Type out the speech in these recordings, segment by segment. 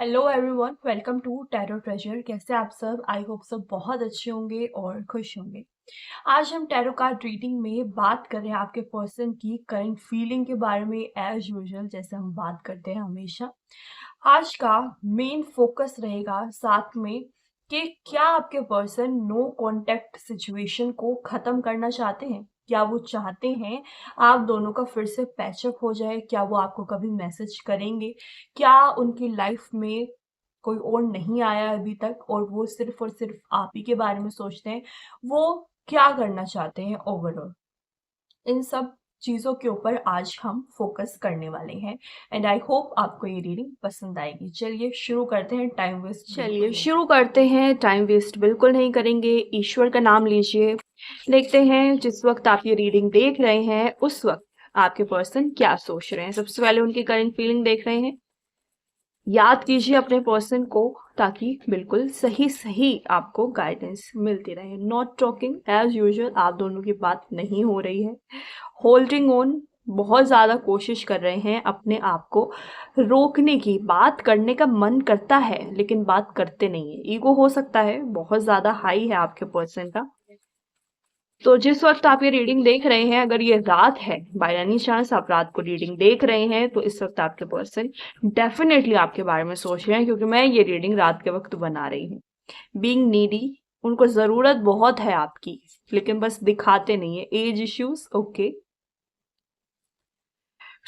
Hello everyone, welcome to tarot treasure. कैसे आप सब? आई होप सब बहुत अच्छे होंगे और खुश होंगे। आज हम टैरो कार्ड रीडिंग में बात कर रहे हैं आपके पर्सन की करंट फीलिंग के बारे में, एज यूजुअल जैसे हम बात करते हैं हमेशा। आज का मेन फोकस रहेगा साथ में कि क्या आपके पर्सन नो कांटेक्ट सिचुएशन को खत्म करना चाहते हैं। क्या वो चाहते हैं आप दोनों का फिर से पैचअप हो जाए? क्या वो आपको कभी मैसेज करेंगे? क्या उनकी लाइफ में कोई और नहीं आया अभी तक और वो सिर्फ और सिर्फ आप ही के बारे में सोचते हैं? वो क्या करना चाहते हैं ओवरऑल? इन सब चीज़ों के ऊपर आज हम फोकस करने वाले हैं एंड आई होप आपको ये रीडिंग पसंद आएगी। चलिए शुरू करते हैं, टाइम वेस्ट बिल्कुल नहीं करेंगे। ईश्वर का नाम लीजिए। देखते हैं जिस वक्त आप ये रीडिंग देख रहे हैं उस वक्त आपके पर्सन क्या सोच रहे हैं। सबसे पहले उनकी करंट फीलिंग देख रहे हैं। याद कीजिए अपने पर्सन को ताकि बिल्कुल सही सही आपको गाइडेंस मिलती रहे। नॉट टॉकिंग एज यूजुअल, आप दोनों की बात नहीं हो रही है। होल्डिंग ऑन, बहुत ज़्यादा कोशिश कर रहे हैं अपने आप को रोकने की। बात करने का मन करता है लेकिन बात करते नहीं है। ईगो हो सकता है बहुत ज़्यादा हाई है आपके पर्सन का। तो जिस वक्त आप ये रीडिंग देख रहे हैं, अगर ये रात है, बाय एनी चांस आप रात को रीडिंग देख रहे हैं, तो इस वक्त आपके पर्सन डेफिनेटली आपके बारे में सोच रहे हैं, क्योंकि मैं ये रीडिंग रात के वक्त बना रही हूँ। बीइंग नीडी, उनको ज़रूरत बहुत है आपकी लेकिन बस दिखाते नहीं है। Age issues, okay.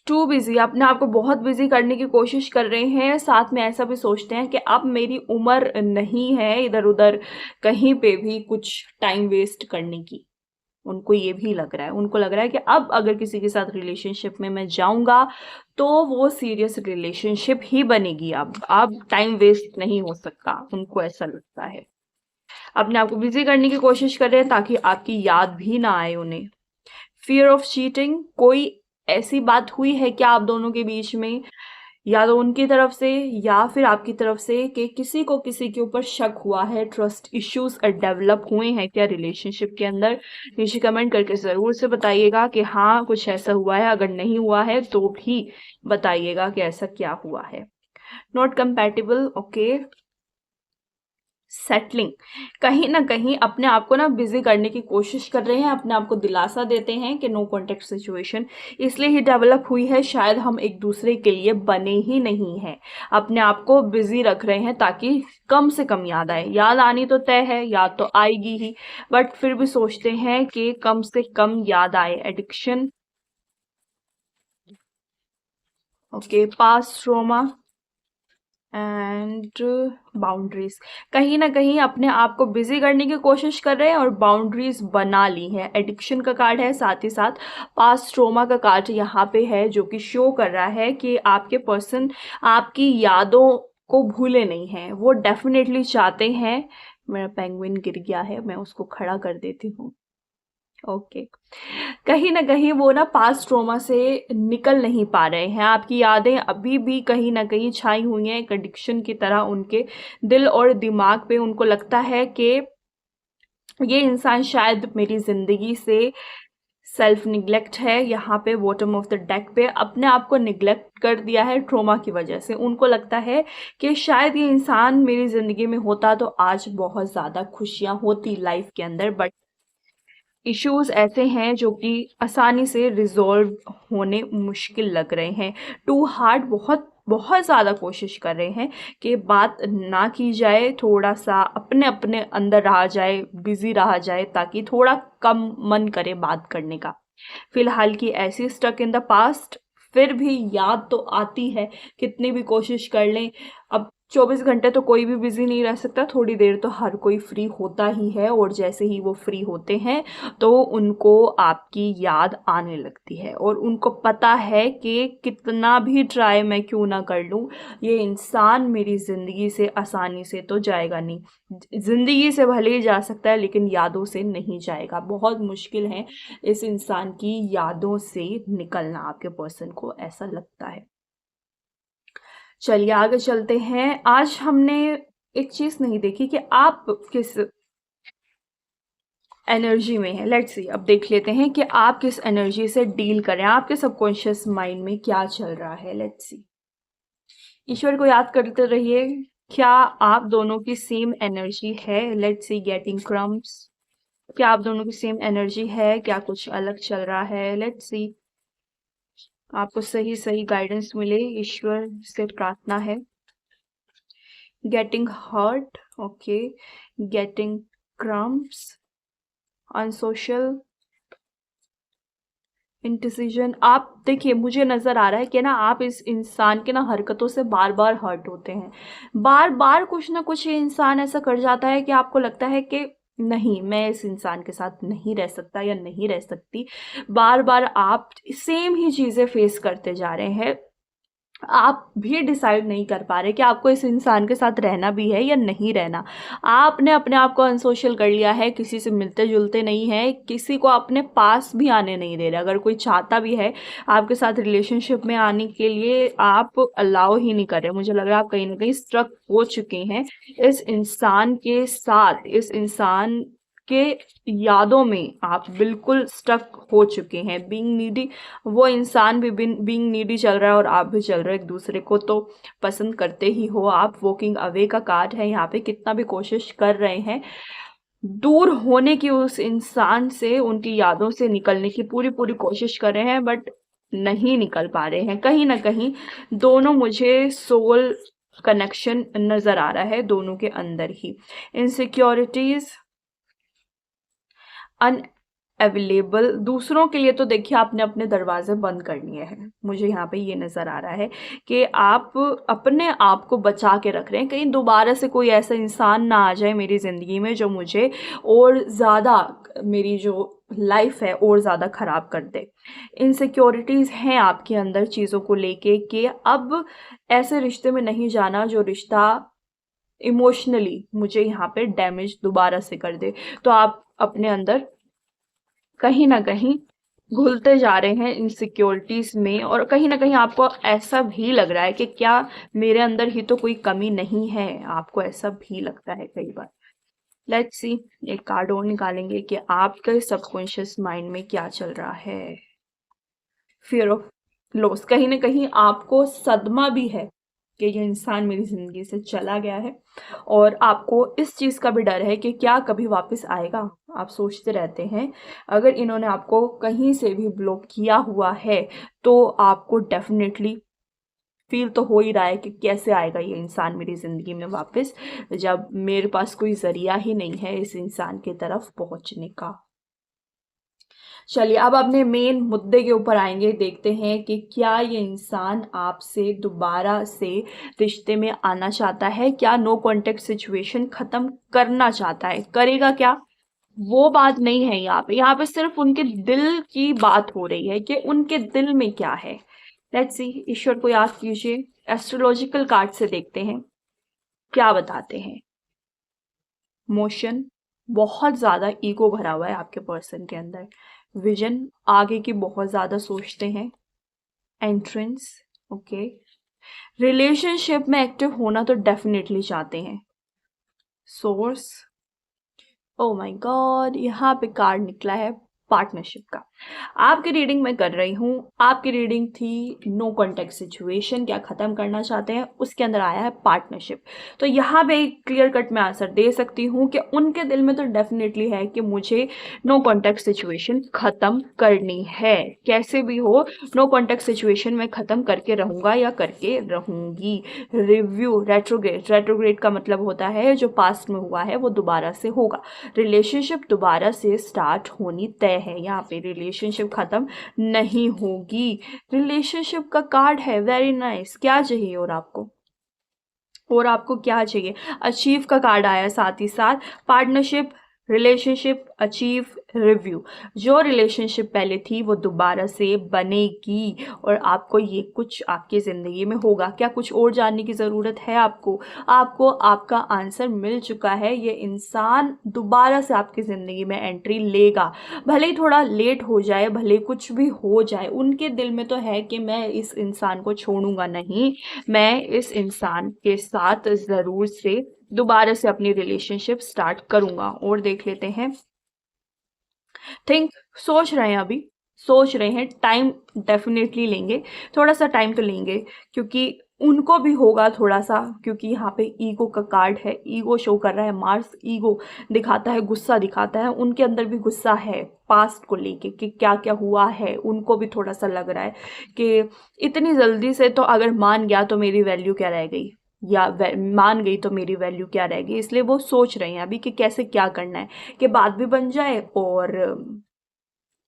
Too busy, अपने आप को बहुत बिजी करने की कोशिश कर रहे हैं। साथ में ऐसा भी सोचते हैं कि अब मेरी उम्र नहीं है इधर उधर कहीं पे भी कुछ टाइम वेस्ट करने की। उनको ये भी लग रहा है, उनको लग रहा है कि अब अगर किसी के साथ रिलेशनशिप में मैं जाऊंगा तो वो सीरियस रिलेशनशिप ही बनेगी। अब टाइम वेस्ट नहीं हो सकता, उनको ऐसा लगता है। अपने आप को बिजी करने की कोशिश कर रहे हैं ताकि आपकी याद भी ना आए उन्हें। फियर ऑफ चीटिंग, कोई ऐसी बात हुई है क्या आप दोनों के बीच में, या तो उनकी तरफ से या फिर आपकी तरफ से, कि किसी को किसी के ऊपर शक हुआ है? ट्रस्ट इश्यूज डेवलप हुए हैं क्या रिलेशनशिप के अंदर? नीचे कमेंट करके ज़रूर से बताइएगा कि हाँ कुछ ऐसा हुआ है। अगर नहीं हुआ है तो भी बताइएगा कि ऐसा क्या हुआ है। Not compatible, okay. सेटलिंग, कहीं ना कहीं अपने आप को ना बिजी करने की कोशिश कर रहे हैं, अपने आप को दिलासा देते हैं कि नो कॉन्टेक्ट सिचुएशन इसलिए ही डेवलप हुई है, शायद हम एक दूसरे के लिए बने ही नहीं हैं। अपने आप को बिजी रख रहे हैं ताकि कम से कम याद आए। याद आनी तो तय है, याद तो आएगी ही, बट फिर भी सोचते हैं कि कम से कम याद आए। Addiction, okay. Past trauma and boundaries, कहीं ना कहीं अपने आप को बिजी करने की कोशिश कर रहे हैं और बाउंड्रीज बना ली है। एडिक्शन का कार्ड है, साथ ही साथ पास्ट ट्रोमा का कार्ड यहाँ पे है, जो कि शो कर रहा है कि आपके पर्सन आपकी यादों को भूले नहीं हैं। वो डेफिनेटली चाहते हैं। मेरा पेंगुइन गिर गया है, मैं उसको खड़ा कर देती हूँ। ओके। कहीं ना कहीं वो ना पास्ट ट्रोमा से निकल नहीं पा रहे हैं। आपकी यादें अभी भी कहीं ना कहीं छाई हुई हैं, एक एडिक्शन की तरह उनके दिल और दिमाग पे। उनको लगता है कि ये इंसान शायद मेरी जिंदगी से सेल्फ निग्लेक्ट है। यहाँ पे बॉटम ऑफ द डेक पे अपने आप को निग्लेक्ट कर दिया है ट्रोमा की वजह से। उनको लगता है कि शायद ये इंसान मेरी जिंदगी में होता तो आज बहुत ज़्यादा खुशियाँ होती लाइफ के अंदर, बट इश्यूज ऐसे हैं जो कि आसानी से रिजॉल्व होने मुश्किल लग रहे हैं। टू हार्ड, बहुत बहुत ज़्यादा कोशिश कर रहे हैं कि बात ना की जाए, थोड़ा सा अपने अपने अंदर रहा जाए, बिजी रहा जाए, ताकि थोड़ा कम मन करे बात करने का। फिलहाल की ऐसी स्टक इन द पास्ट, फिर भी याद तो आती है कितनी भी कोशिश कर लें। अब 24 घंटे तो कोई भी बिजी नहीं रह सकता, थोड़ी देर तो हर कोई फ्री होता ही है, और जैसे ही वो फ्री होते हैं तो उनको आपकी याद आने लगती है, और उनको पता है कि कितना भी ट्राई मैं क्यों ना कर लूँ, ये इंसान मेरी ज़िंदगी से आसानी से तो जाएगा नहीं। ज़िंदगी से भले ही जा सकता है लेकिन यादों से नहीं जाएगा। बहुत मुश्किल है इस इंसान की यादों से निकलना, आपके पर्सन को ऐसा लगता है। चलिए आगे चलते हैं। आज हमने एक चीज नहीं देखी कि आप किस एनर्जी में है। लेट्स सी, अब देख लेते हैं कि आप किस एनर्जी से डील कर रहे हैं, आपके सबकॉन्शियस माइंड में क्या चल रहा है। लेट्स सी। ईश्वर को याद करते रहिए। क्या आप दोनों की सेम एनर्जी है? Let's C getting crumbs. क्या आप दोनों की सेम एनर्जी है? क्या कुछ अलग चल रहा है? Let's see. आपको सही सही गाइडेंस मिले, ईश्वर से प्रार्थना है। Getting hurt, okay. Getting crumbs, unsocial, indecision. आप देखिए, मुझे नज़र आ रहा है कि ना आप इस इंसान के ना हरकतों से बार बार हर्ट होते हैं। बार बार कुछ ना कुछ ये इंसान ऐसा कर जाता है कि आपको लगता है कि नहीं, मैं इस इंसान के साथ नहीं रह सकता या नहीं रह सकती। बार बार आप सेम ही चीज़ें फेस करते जा रहे हैं। आप भी डिसाइड नहीं कर पा रहे कि आपको इस इंसान के साथ रहना भी है या नहीं रहना। आपने अपने आप को अनसोशल कर लिया है, किसी से मिलते जुलते नहीं है, किसी को अपने पास भी आने नहीं दे रहे। अगर कोई चाहता भी है आपके साथ रिलेशनशिप में आने के लिए, आप अलाउ ही नहीं कर रहे। मुझे लग रहा है आप कहीं ना कहीं स्ट्रक हो चुके हैं इस इंसान के साथ। इस इंसान के यादों में आप बिल्कुल स्टक हो चुके हैं। बीइंग नीडी, वो इंसान भी बीइंग नीडी चल रहा है और आप भी चल रहे हो। एक दूसरे को तो पसंद करते ही हो आप। वॉकिंग अवे का कार्ड है यहाँ पे। कितना भी कोशिश कर रहे हैं दूर होने की, उस इंसान से, उनकी यादों से निकलने की पूरी पूरी कोशिश कर रहे हैं, बट नहीं निकल पा रहे हैं। कहीं ना कहीं दोनों, मुझे सोल कनेक्शन नजर आ रहा है दोनों के अंदर ही। Insecurities, available. दूसरों के लिए तो देखिए आपने अपने दरवाजे बंद कर लिए हैं। मुझे यहाँ पे ये नज़र आ रहा है कि आप अपने आप को बचा के रख रहे हैं। कहीं दोबारा से कोई ऐसा इंसान ना आ जाए मेरी ज़िंदगी में जो मुझे और ज़्यादा, मेरी जो लाइफ है और ज़्यादा ख़राब कर दे। इनसिक्योरिटीज़ हैं आपके अंदर चीज़ों को लेके कि अब ऐसे रिश्ते में नहीं जाना जो रिश्ता इमोशनली मुझे यहाँ पे डैमेज दोबारा से कर दे। तो आप अपने अंदर कहीं ना कहीं घुलते जा रहे हैं इनसिक्योरिटीज में, और कहीं ना कहीं आपको ऐसा भी लग रहा है कि क्या मेरे अंदर ही तो कोई कमी नहीं है। आपको ऐसा भी लगता है कई बार। लेट्स सी, एक कार्ड और निकालेंगे कि आपके सबकॉन्शियस माइंड में क्या चल रहा है। फियर ऑफ लॉस, कहीं ना कहीं आपको सदमा भी है कि ये इंसान मेरी जिंदगी से चला गया है, और आपको इस चीज का भी डर है कि क्या कभी वापस आएगा। आप सोचते रहते हैं अगर इन्होंने आपको कहीं से भी ब्लॉक किया हुआ है तो आपको डेफिनेटली फील तो हो ही रहा है कि कैसे आएगा ये इंसान मेरी जिंदगी में वापस, जब मेरे पास कोई जरिया ही नहीं है इस इंसान की तरफ पहुंचने का। चलिए अब अपने मेन मुद्दे के ऊपर आएंगे। देखते हैं कि क्या ये इंसान आपसे दोबारा से रिश्ते में आना चाहता है, क्या नो कॉन्टेक्ट सिचुएशन खत्म करना चाहता है। करेगा क्या, वो बात नहीं है यहाँ पे सिर्फ उनके दिल की बात हो रही है कि उनके दिल में क्या है। लेट्स सी, ईश्वर को याद कीजिए। एस्ट्रोलॉजिकल कार्ड से देखते हैं क्या बताते हैं। मोशन, बहुत ज़्यादा ईगो भरा हुआ है आपके पर्सन के अंदर। विजन, आगे की बहुत ज़्यादा सोचते हैं। Entrance, okay. रिलेशनशिप में एक्टिव होना तो डेफिनेटली चाहते हैं। सोर्स, ओ माय गॉड, यहाँ पे कार्ड निकला है पार्टनरशिप का। आपकी रीडिंग मैं कर रही हूँ। आपकी रीडिंग थी नो कॉन्टेक्ट सिचुएशन, क्या खत्म करना चाहते हैं, उसके अंदर आया है पार्टनरशिप। तो यहाँ पे एक क्लियर कट में आंसर दे सकती हूँ कि उनके दिल में तो डेफिनेटली है कि मुझे नो कॉन्टेक्ट सिचुएशन खत्म करनी है। कैसे भी हो, नो कॉन्टेक्ट सिचुएशन में खत्म करके रहूंगा या करके रहूंगी। Review, retrograde. रेट्रोग्रेड का मतलब होता है जो पास्ट में हुआ है वो दोबारा से होगा। रिलेशनशिप दोबारा से स्टार्ट होनी तय है। यहाँ पे रिलेशनशिप खत्म नहीं होगी। रिलेशनशिप का कार्ड है, वेरी नाइस। क्या चाहिए और आपको, और आपको क्या चाहिए। अचीव का कार्ड आया साथ ही साथ। Partnership, relationship, achieve, review. जो रिलेशनशिप पहले थी वो दोबारा से बनेगी और आपको ये कुछ आपकी ज़िंदगी में होगा। क्या कुछ और जानने की ज़रूरत है आपको। आपको आपका आंसर मिल चुका है। ये इंसान दोबारा से आपकी ज़िंदगी में एंट्री लेगा, भले ही थोड़ा लेट हो जाए, भले कुछ भी हो जाए। उनके दिल में तो है कि मैं इस इंसान को छोड़ूंगा नहीं, मैं इस इंसान के साथ ज़रूर से दोबारा से अपनी रिलेशनशिप स्टार्ट करूंगा। और देख लेते हैं। थिंक, सोच रहे हैं, अभी सोच रहे हैं। टाइम डेफिनेटली लेंगे, थोड़ा सा टाइम तो लेंगे, क्योंकि उनको भी होगा थोड़ा सा, क्योंकि यहाँ पे ईगो का कार्ड है, ईगो शो कर रहा है, मार्स ईगो दिखाता है, गुस्सा दिखाता है, उनके अंदर भी गुस्सा है पास्ट को लेके कि क्या क्या हुआ है। उनको भी थोड़ा सा लग रहा है कि इतनी जल्दी से तो अगर मान गया तो मेरी वैल्यू क्या रह गई, या मान गई तो मेरी वैल्यू क्या रह गई। इसलिए वो सोच रहे हैं अभी कि कैसे क्या करना है कि बात भी बन जाए और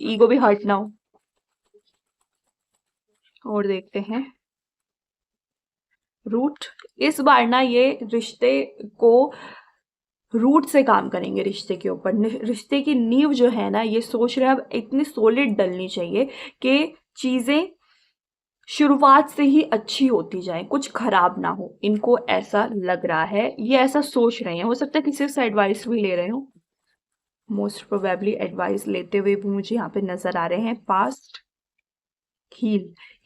ईगो भी हर्ट ना हो। और देखते हैं रूट। इस बार ना ये रिश्ते को रूट से काम करेंगे, रिश्ते के ऊपर। रिश्ते की नींव जो है ना, ये सोच रहे हैं अब इतनी सॉलिड डलनी चाहिए कि चीजें शुरुआत से ही अच्छी होती जाए, कुछ खराब ना हो। इनको ऐसा लग रहा है, ये ऐसा सोच रहे हैं। हो सकता है किसी से एडवाइस भी ले रहे हो, मोस्ट प्रोबेबली एडवाइस लेते हुए भी मुझे यहाँ पे नजर आ रहे हैं। पास्ट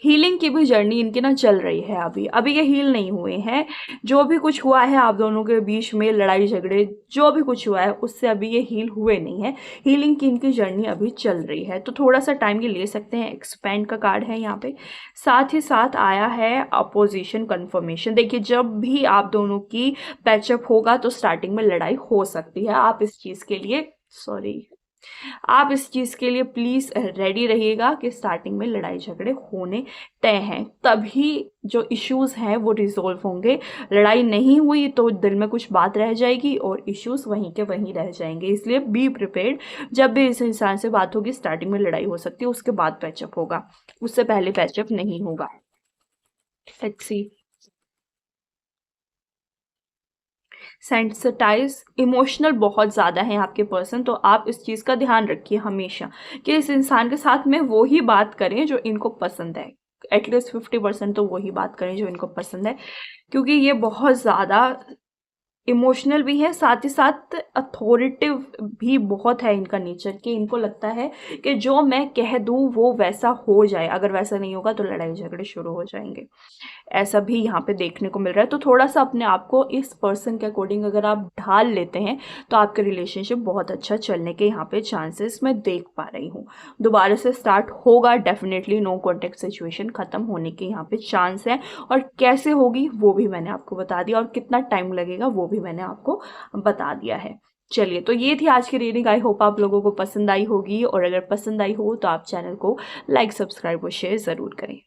हीलिंग की भी जर्नी इनकी ना चल रही है। अभी अभी ये हील नहीं हुए हैं। जो भी कुछ हुआ है आप दोनों के बीच में, लड़ाई झगड़े जो भी कुछ हुआ है, उससे अभी ये हील हुए नहीं है। हीलिंग की इनकी जर्नी अभी चल रही है, तो थोड़ा सा टाइम ये ले सकते हैं। एक्सपेंड का कार्ड है यहाँ पे, साथ ही साथ आया है अपोजिशन कन्फर्मेशन। देखिए जब भी आप दोनों की पैचअप होगा तो स्टार्टिंग में लड़ाई हो सकती है। आप इस चीज के लिए सॉरी आप इस चीज के लिए प्लीज रेडी रहिएगा कि स्टार्टिंग में लड़ाई झगड़े होने तय हैं, तभी जो इश्यूज हैं वो रिजोल्व होंगे। लड़ाई नहीं हुई तो दिल में कुछ बात रह जाएगी और इश्यूज वहीं के वहीं रह जाएंगे। इसलिए बी प्रिपेयर्ड, जब भी इस इंसान से बात होगी स्टार्टिंग में लड़ाई हो सकती है, उसके बाद पैचअप होगा, उससे पहले पैचअप नहीं होगा। Let's see. सेंसिटाइज, इमोशनल बहुत ज़्यादा है आपके पर्सन, तो आप इस चीज़ का ध्यान रखिए हमेशा कि इस इंसान के साथ में वो ही बात करें जो इनको पसंद है। एटलीस्ट 50% तो वही बात करें जो इनको पसंद है, क्योंकि ये बहुत ज़्यादा इमोशनल भी है, साथ ही साथ अथॉरिटिव भी बहुत है इनका नेचर, कि इनको लगता है कि जो मैं कह दूं वो वैसा हो जाए, अगर वैसा नहीं होगा तो लड़ाई झगड़े शुरू हो जाएंगे। ऐसा भी यहाँ पे देखने को मिल रहा है। तो थोड़ा सा अपने आप को इस पर्सन के अकॉर्डिंग अगर आप ढाल लेते हैं तो आपका रिलेशनशिप बहुत अच्छा चलने के यहाँ पे चांसेस मैं देख पा रही हूँ। दोबारा से स्टार्ट होगा डेफिनेटली, नो कॉन्टेक्ट सिचुएशन खत्म होने के यहाँ पे चांस है। और कैसे होगी वो भी मैंने आपको बता दिया, और कितना टाइम लगेगा वो भी मैंने आपको बता दिया है। चलिए, तो ये थी आज की रीडिंग। आई होप आप लोगों को पसंद आई होगी, और अगर पसंद आई हो तो आप चैनल को लाइक, सब्सक्राइब और शेयर ज़रूर करें।